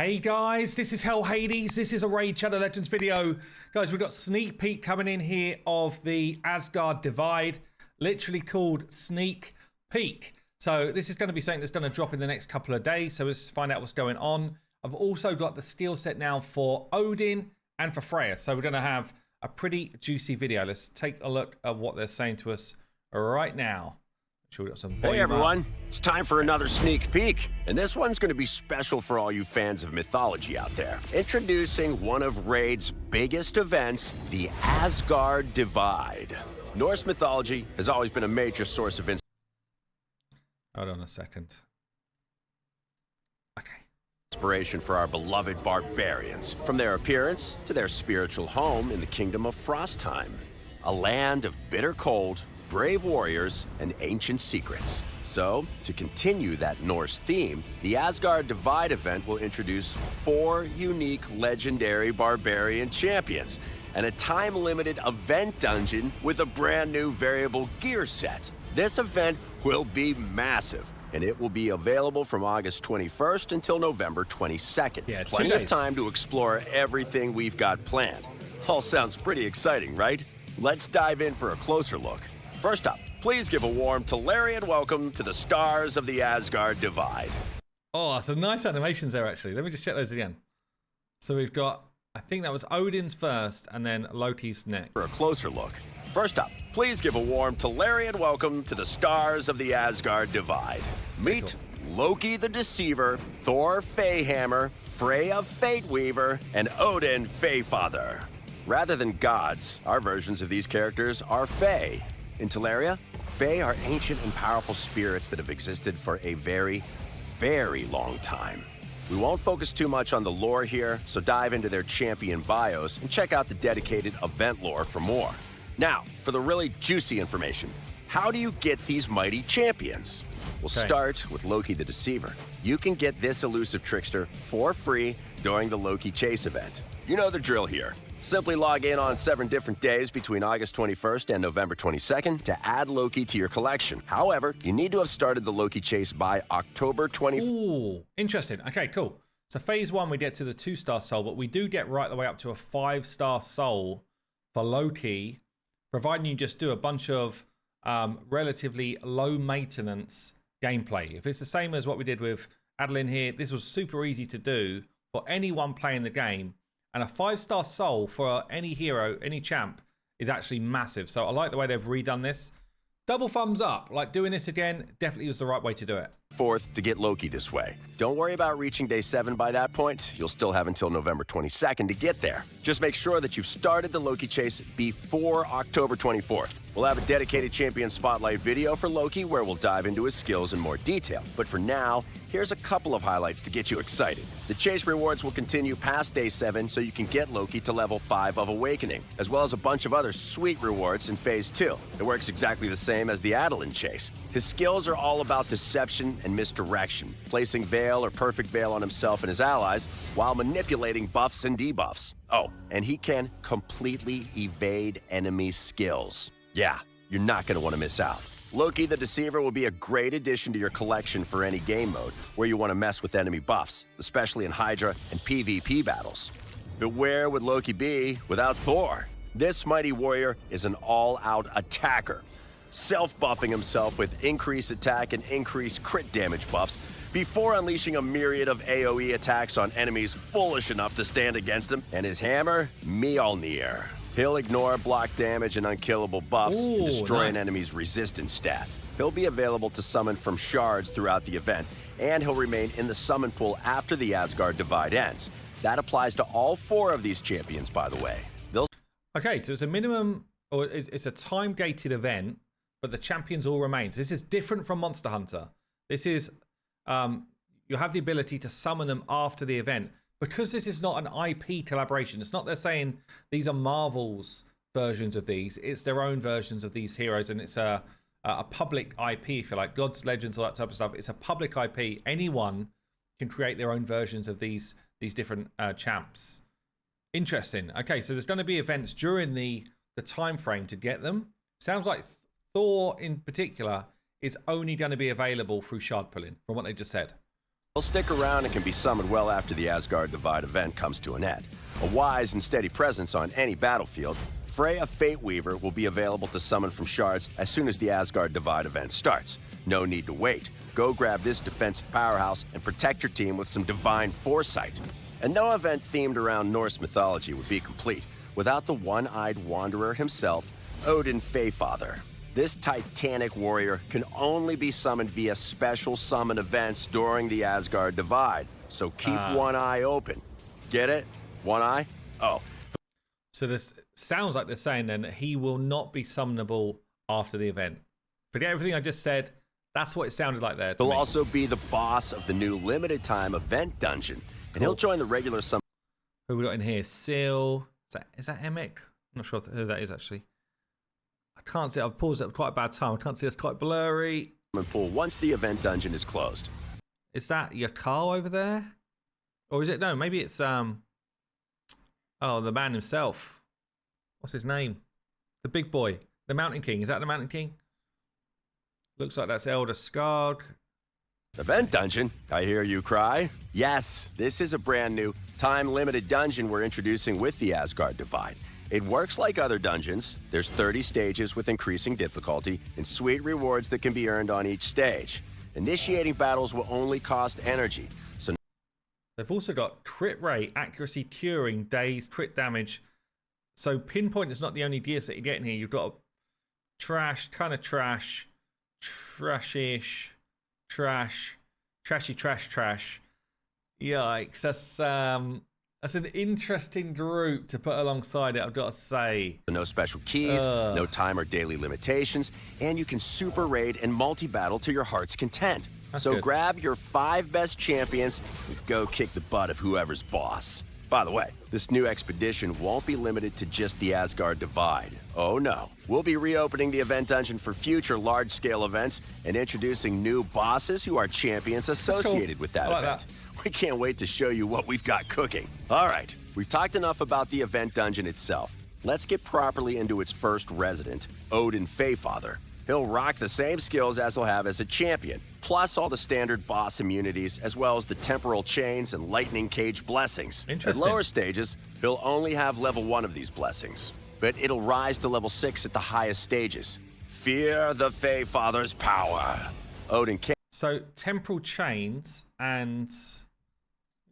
Hey guys, this is Hell Hades. This is a Raid Shadow Legends video. Guys, we've got sneak peek coming in here of the Asgard Divide, literally called sneak peek. So this is going to be something that's going to drop in the next couple of days. So let's find out what's going on. I've also got the skill set now for Odin and for Freya. So we're going to have a pretty juicy video. Let's take a look at what they're saying to us right now. Sure, we got some hey everyone, it's time for another sneak peek, and this one's going to be special for all you fans of mythology out there. Introducing one of Raid's biggest events, the Asgard Divide. Norse mythology has always been a major source of Hold on a second. Okay. Inspiration for our beloved barbarians, from their appearance to their spiritual home in the kingdom of Frostheim, a land of bitter cold, brave warriors, and ancient secrets. So, to continue that Norse theme, the Asgard Divide event will introduce 4 unique legendary barbarian champions and a time-limited event dungeon with a brand new variable gear set. This event will be massive, and it will be available from August 21st until November 22nd. Yeah, Plenty of time to explore everything we've got planned. All sounds pretty exciting, right? Let's dive in for a closer look. First up, please give a warm Tolarian welcome to the stars of the Asgard Divide. Oh, some nice animations there, actually. Let me just check those again. So we've got, I think that was Odin's first, and then Loki's next. For a closer look. First up, please give a warm Tolarian welcome to the stars of the Asgard Divide. Meet Loki the Deceiver, Thor Feyhammer, Freya Fateweaver, and Odin Feyfather. Rather than gods, our versions of these characters are Fey. In Teleria, Fae are ancient and powerful spirits that have existed for a very, very long time. We won't focus too much on the lore here, so dive into their champion bios and check out the dedicated event lore for more. Now, for the really juicy information, how do you get these mighty champions? We'll start with Loki the Deceiver. You can get this elusive trickster for free during the Loki Chase event. You know the drill here. Simply log in on 7 different days between August 21st and November 22nd to add Loki to your collection. However, you need to have started the Loki Chase by October 20th. Ooh, interesting. Okay, cool. So phase 1, we get to the 2-star soul, but we do get right the way up to a 5-star soul for Loki, providing you just do a bunch of relatively low maintenance gameplay. If it's the same as what we did with Adeline here, this was super easy to do for anyone playing the game. And a 5-star soul for any hero, any champ, is actually massive. So I like the way they've redone this. Double thumbs up. Like, doing this again definitely was the right way to do it. 4th to get Loki this way. Don't worry about reaching day 7 by that point. You'll still have until November 22nd to get there. Just make sure that you've started the Loki Chase before October 24th. We'll have a dedicated champion spotlight video for Loki where we'll dive into his skills in more detail. But for now, here's a couple of highlights to get you excited. The chase rewards will continue past day 7 so you can get Loki to level 5 of Awakening, as well as a bunch of other sweet rewards in phase 2. It works exactly the same as the Adeline chase. His skills are all about deception and misdirection, placing Veil or Perfect Veil on himself and his allies while manipulating buffs and debuffs. Oh, and he can completely evade enemy skills. Yeah, you're not going to want to miss out. Loki the Deceiver will be a great addition to your collection for any game mode where you want to mess with enemy buffs, especially in Hydra and PvP battles. But where would Loki be without Thor? This mighty warrior is an all-out attacker, self-buffing himself with increased attack and increased crit damage buffs before unleashing a myriad of AoE attacks on enemies foolish enough to stand against him, and his hammer, Mjolnir. He'll ignore block damage and unkillable buffs and destroy an enemy's resistance stat. He'll be available to summon from shards throughout the event, and he'll remain in the summon pool after the Asgard Divide ends. That applies to all 4 of these champions, by the way. Okay, so it's a minimum, or it's a time-gated event, but the champions all remain. So this is different from Monster Hunter. This is, you'll have the ability to summon them after the event. Because this is not an IP collaboration, it's not they're saying these are Marvel's versions of these. It's their own versions of these heroes, and it's a public IP, if you like, Gods, Legends, all that type of stuff. It's a public IP. Anyone can create their own versions of these different champs. Interesting. Okay, so there's going to be events during the time frame to get them. Sounds like Thor in particular is only going to be available through shard pulling, from what they just said. They'll stick around and can be summoned well after the Asgard Divide event comes to an end. A wise and steady presence on any battlefield, Freya Fate Weaver will be available to summon from shards as soon as the Asgard Divide event starts. No need to wait. Go grab this defensive powerhouse and protect your team with some divine foresight. And no event themed around Norse mythology would be complete without the one-eyed wanderer himself, Odin Feyfather. This titanic warrior can only be summoned via special summon events during the Asgard Divide, so keep one eye open. Get it? One eye? Oh. So this sounds like they're saying then that he will not be summonable after the event. Forget everything I just said. That's what it sounded like there to He'll me. also be the boss of the new limited time event dungeon, and he'll join the regular summon. Who we got in here? Seal. Is that Emic? I'm not sure who that is actually. I can't see. I've paused at quite a bad time. I can't see. It's quite blurry. Pool once the event dungeon is closed. Is that Yakal over there? Or is it? No, maybe it's oh, the man himself. What's his name? The big boy. The Mountain King. Is that the Mountain King? Looks like that's Elder Skarg. Event dungeon? I hear you cry. Yes, this is a brand new time-limited dungeon we're introducing with the Asgard Divide. It works like other dungeons. There's 30 stages with increasing difficulty and sweet rewards that can be earned on each stage. Initiating battles will only cost energy, so they've also got crit rate, accuracy, curing, dazed, crit damage. So pinpoint is not the only DS that you get in here. You've got trash, kind of trash, trashish, trash, trashy, trash. Yikes! That's an interesting group to put alongside it, I've got to say. no special keys, no time or daily limitations, and you can super raid and multi-battle to your heart's content. So good. grab your 5 best champions and go kick the butt of whoever's boss. By the way, this new expedition won't be limited to just the Asgard Divide. Oh no. We'll be reopening the event dungeon for future large-scale events and introducing new bosses who are champions associated with that event. We can't wait to show you what we've got cooking. All right, we've talked enough about the event dungeon itself. Let's get properly into its first resident, Odin Feyfather. He'll rock the same skills as he'll have as a champion, plus all the standard boss immunities, as well as the temporal chains and lightning cage blessings. At lower stages, he'll only have level 1 of these blessings, but it'll rise to level 6 at the highest stages. Fear the Feyfather's power. Odin can. So temporal chains and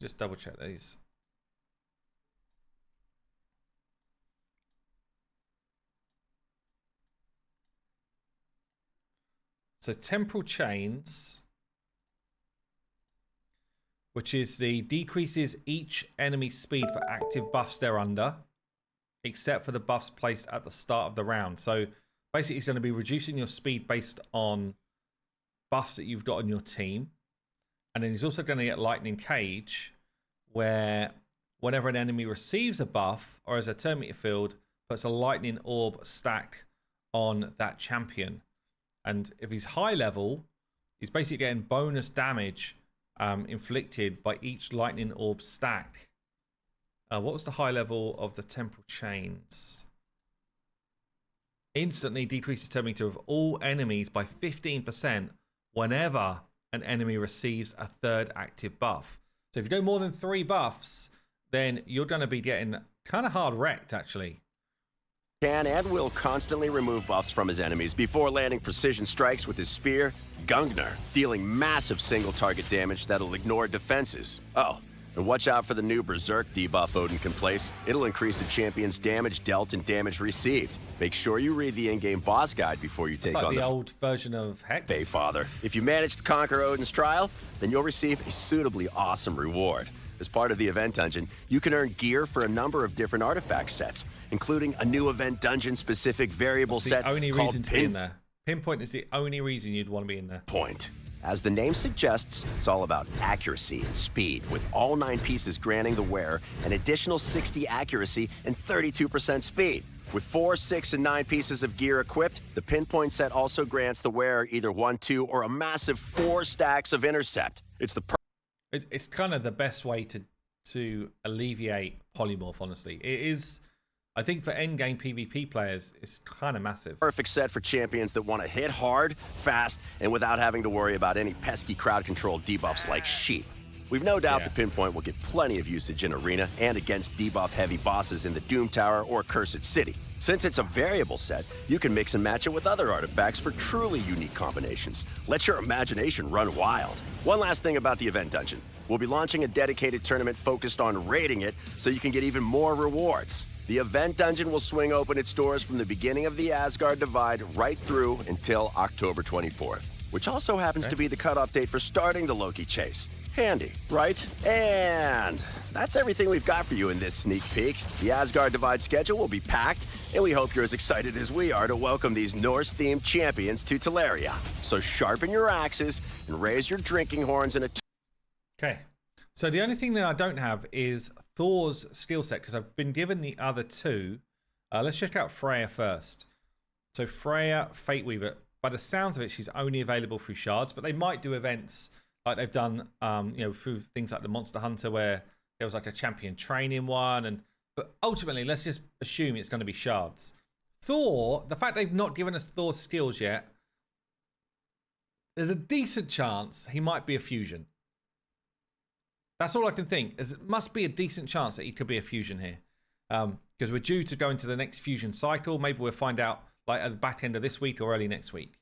just double check these. So temporal chains, which is the decreases each enemy speed for active buffs they're under, except for the buffs placed at the start of the round. So basically it's going to be reducing your speed based on buffs that you've got on your team. And then he's also going to get Lightning Cage, where whenever an enemy receives a buff or as a terminator field, puts a lightning orb stack on that champion. And if he's high level, he's basically getting bonus damage inflicted by each lightning orb stack. What was the high level of the temporal chains? Instantly decreases terminator of all enemies by 15% whenever an enemy receives a third active buff. So if you do more than 3 buffs, then you're going to be getting kind of hard wrecked, actually. Can and will constantly remove buffs from his enemies before landing precision strikes with his spear, Gungnir, dealing massive single target damage that'll ignore defenses. Oh, and watch out for the new Berserk debuff Odin can place. It'll increase the champion's damage dealt and damage received. Make sure you read the in-game boss guide before you take on the old version of Hex. Feyfather. If you manage to conquer Odin's trial, then you'll receive a suitably awesome reward. As part of the event dungeon, you can earn gear for a number of different artifact sets, including a new event dungeon-specific variable set called Pinpoint. The only reason to be in there. Pinpoint is the only reason you'd want to be in there. As the name suggests, it's all about accuracy and speed, with all 9 pieces granting the wearer an additional 60 accuracy and 32% speed. With 4, 6, and 9 pieces of gear equipped, the Pinpoint set also grants the wearer either 1, 2, or a massive 4 stacks of intercept. It's kind of the best way to alleviate polymorph, honestly. It is. I think for endgame PvP players, it's kind of massive. Perfect set for champions that want to hit hard, fast, and without having to worry about any pesky crowd control debuffs like sheep. We've no doubt the Pinpoint will get plenty of usage in Arena and against debuff-heavy bosses in the Doom Tower or Cursed City. Since it's a variable set, you can mix and match it with other artifacts for truly unique combinations. Let your imagination run wild. One last thing about the event dungeon. We'll be launching a dedicated tournament focused on raiding it so you can get even more rewards. The event dungeon will swing open its doors from the beginning of the Asgard Divide right through until October 24th, which also happens to be the cutoff date for starting the Loki chase. Handy, right? And that's everything we've got for you in this sneak peek. The Asgard Divide schedule will be packed, and we hope you're as excited as we are to welcome these Norse-themed champions to Teleria. So sharpen your axes and raise your drinking horns in a... Okay. So the only thing that I don't have is Thor's skill set, because I've been given the other two. Let's check out Freya first. So Freya, Fate Weaver. By the sounds of it, she's only available through shards, but they might do events like they've done, through things like the Monster Hunter, where there was like a champion training one. But ultimately, let's just assume it's going to be shards. Thor, the fact they've not given us Thor's skills yet, there's a decent chance he might be a fusion. That's all I can think. It must be a decent chance that he could be a fusion here. Because we're due to go into the next fusion cycle. Maybe we'll find out like at the back end of this week or early next week.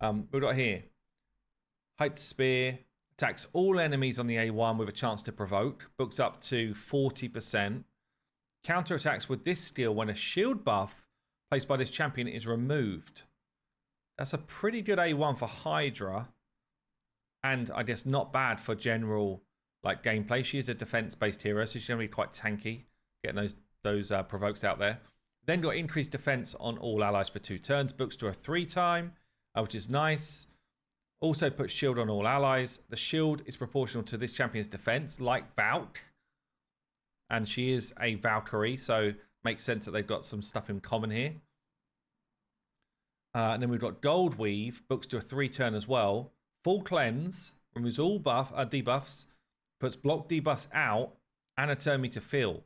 We've got here. Height Spear. Attacks all enemies on the A1 with a chance to provoke. Books up to 40%. Counter attacks with this skill when a shield buff placed by this champion is removed. That's a pretty good A1 for Hydra. And I guess not bad for general like gameplay. She is a defense-based hero, so she's going to be quite tanky, getting those provokes out there. Then got increased defense on all allies for 2 turns. Books to a 3-time, which is nice. Also puts shield on all allies. The shield is proportional to this champion's defense, like Valk. And she is a Valkyrie, so makes sense that they've got some stuff in common here. And then we've got Gold Weave, books to a 3-turn as well. Full Cleanse, removes all debuffs, puts block debuffs out, and a turn meter fill.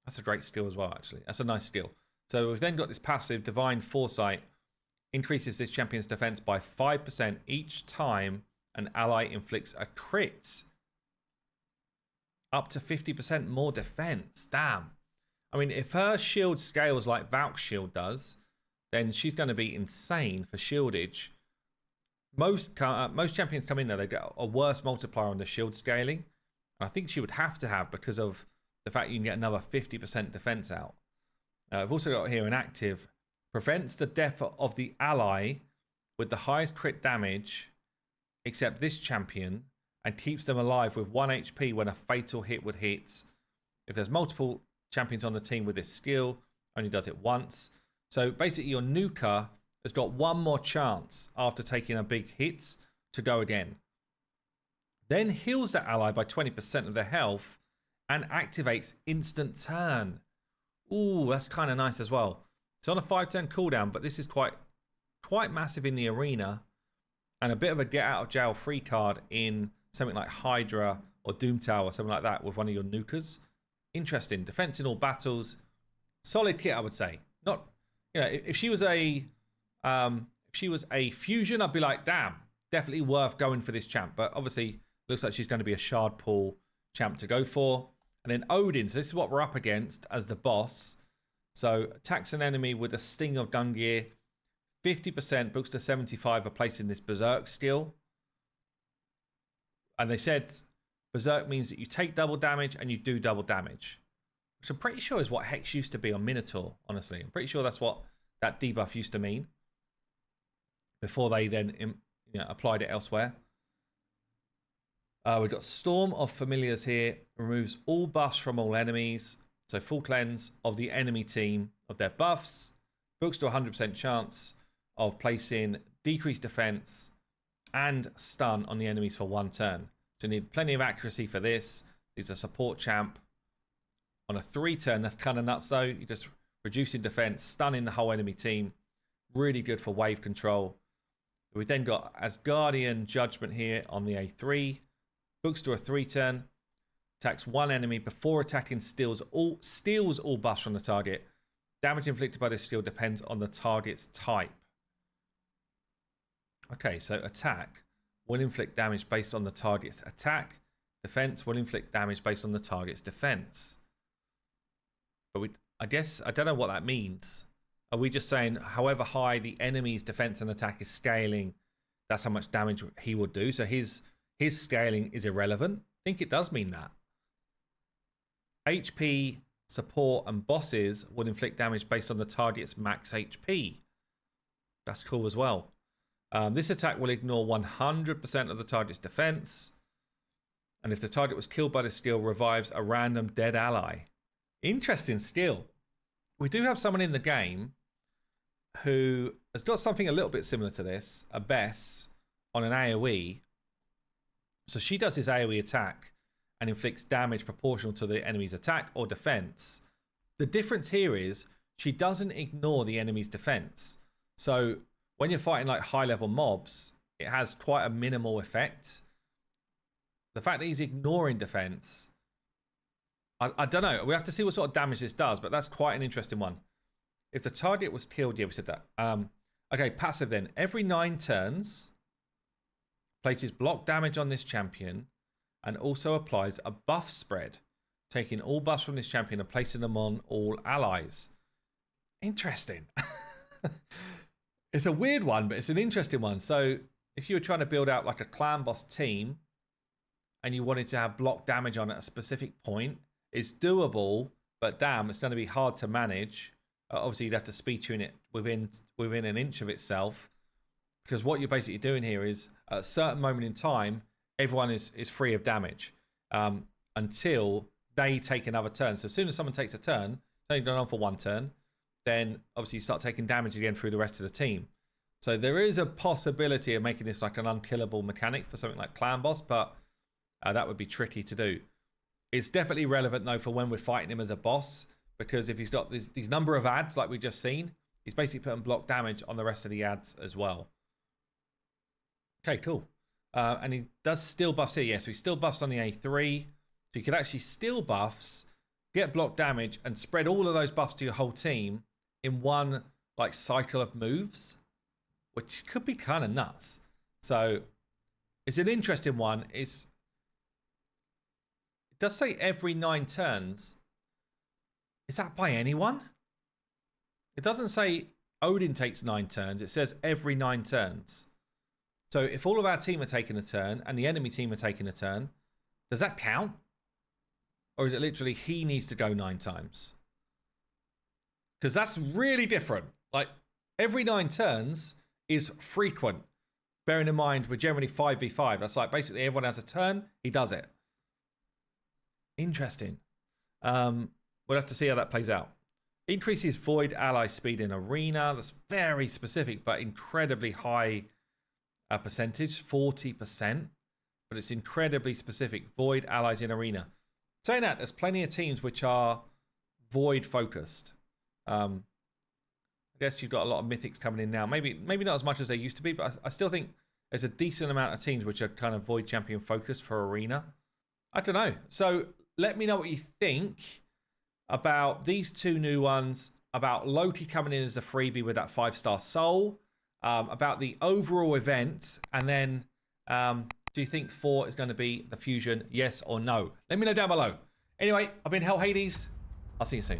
That's a great skill as well, actually. That's a nice skill. So we've then got this passive, Divine Foresight. Increases this champion's defense by 5% each time an ally inflicts a crit. Up to 50% more defense. Damn. I mean, if her shield scales like Valk's shield does, then she's going to be insane for shieldage. Most champions come in there, they get a worse multiplier on the shield scaling. And I think she would have to have because of the fact you can get another 50% defense out. I've also got here an active. Prevents the death of the ally with the highest crit damage, except this champion, and keeps them alive with 1 HP when a fatal hit would hit. If there's multiple champions on the team with this skill, only does it once. So basically your nuker has got one more chance after taking a big hit to go again. Then heals that ally by 20% of their health and activates instant turn. Ooh, that's kind of nice as well. It's on a 5-turn cooldown, but this is quite massive in the arena and a bit of a get out of jail free card in something like Hydra or Doom Tower or something like that with one of your nukers. Interesting. Defense in all battles. Solid kit, I would say. Not, if she was a fusion, I'd be like, damn, definitely worth going for this champ. But obviously, looks like she's going to be a shard pool champ to go for. And then Odin. So this is what we're up against as the boss. So attacks an enemy with a Sting of Gungear. 50% books to 75 for placing this Berserk skill. And they said Berserk means that you take double damage and you do double damage. Which I'm pretty sure is what Hex used to be on Minotaur, honestly. I'm pretty sure that's what that debuff used to mean. Before they then applied it elsewhere. We've got Storm of Familiars here. Removes all buffs from all enemies. So full cleanse of the enemy team of their buffs. Books to 100% chance of placing decreased defense and stun on the enemies for 1 turn. So you need plenty of accuracy for this. He's a support champ. On a 3-turn, that's kind of nuts though. You're just reducing defense, stunning the whole enemy team. Really good for wave control. We've then got Asgardian Judgment here on the A3. Books to a 3-turn. Attacks one enemy before attacking, steals all buffs from the target. Damage inflicted by this skill depends on the target's type. Okay, so attack will inflict damage based on the target's attack. Defense will inflict damage based on the target's defense. But I guess, I don't know what that means. Are we just saying however high the enemy's defense and attack is scaling, that's how much damage he will do? So his scaling is irrelevant? I think it does mean that. HP, support, and bosses will inflict damage based on the target's max HP. That's cool as well. This attack will ignore 100% of the target's defense. And if the target was killed by the skill, revives a random dead ally. Interesting skill. We do have someone in the game who has got something a little bit similar to this, a Bess, on an AoE. So she does this AoE attack and inflicts damage proportional to the enemy's attack or defense. The difference here is she doesn't ignore the enemy's defense. So when you're fighting like high level mobs, it has quite a minimal effect. The fact that he's ignoring defense, I don't know. We have to see what sort of damage this does, but that's quite an interesting one. If the target was killed, yeah, we said that. Okay, passive then. Every 9 turns, places block damage on this champion and also applies a buff spread, taking all buffs from this champion and placing them on all allies. Interesting. It's a weird one, but it's an interesting one. So if you were trying to build out like a clan boss team and you wanted to have block damage on at a specific point, it's doable, but damn, it's going to be hard to manage. Obviously, you'd have to speed tune it within an inch of itself, because what you're basically doing here is at a certain moment in time, everyone is free of damage until they take another turn. So as soon as someone takes a turn, it's only done on for 1 turn, then obviously you start taking damage again through the rest of the team. So there is a possibility of making this like an unkillable mechanic for something like Clan Boss, but that would be tricky to do. It's definitely relevant though for when we're fighting him as a boss, because if he's got these number of ads like we've just seen, he's basically putting block damage on the rest of the ads as well. Okay, cool. And he does steal buffs here. Yeah, so he still buffs on the A3. So you could actually steal buffs, get block damage, and spread all of those buffs to your whole team in one like cycle of moves, which could be kind of nuts. So it's an interesting one. It does say every 9 turns. Is that by anyone? It doesn't say Odin takes 9 turns. It says every 9 turns. So if all of our team are taking a turn and the enemy team are taking a turn, does that count? Or is it literally he needs to go 9 times? Because that's really different. Like every 9 turns is frequent. Bearing in mind we're generally 5v5. That's like basically everyone has a turn, he does it. Interesting. We'll have to see how that plays out. Increases void ally speed in arena. That's very specific, but incredibly high percentage, 40%. But it's incredibly specific. Void allies in arena. Saying that, there's plenty of teams which are void focused. I guess you've got a lot of mythics coming in now. Maybe not as much as they used to be, but I still think there's a decent amount of teams which are kind of void champion focused for arena. I don't know. So let me know what you think about these 2 new ones, about Loki coming in as a freebie with that 5-star soul, about the overall event, and then do you think 4 is going to be the fusion, yes or no? Let me know down below. Anyway, I've been Hell Hades. I'll see you soon.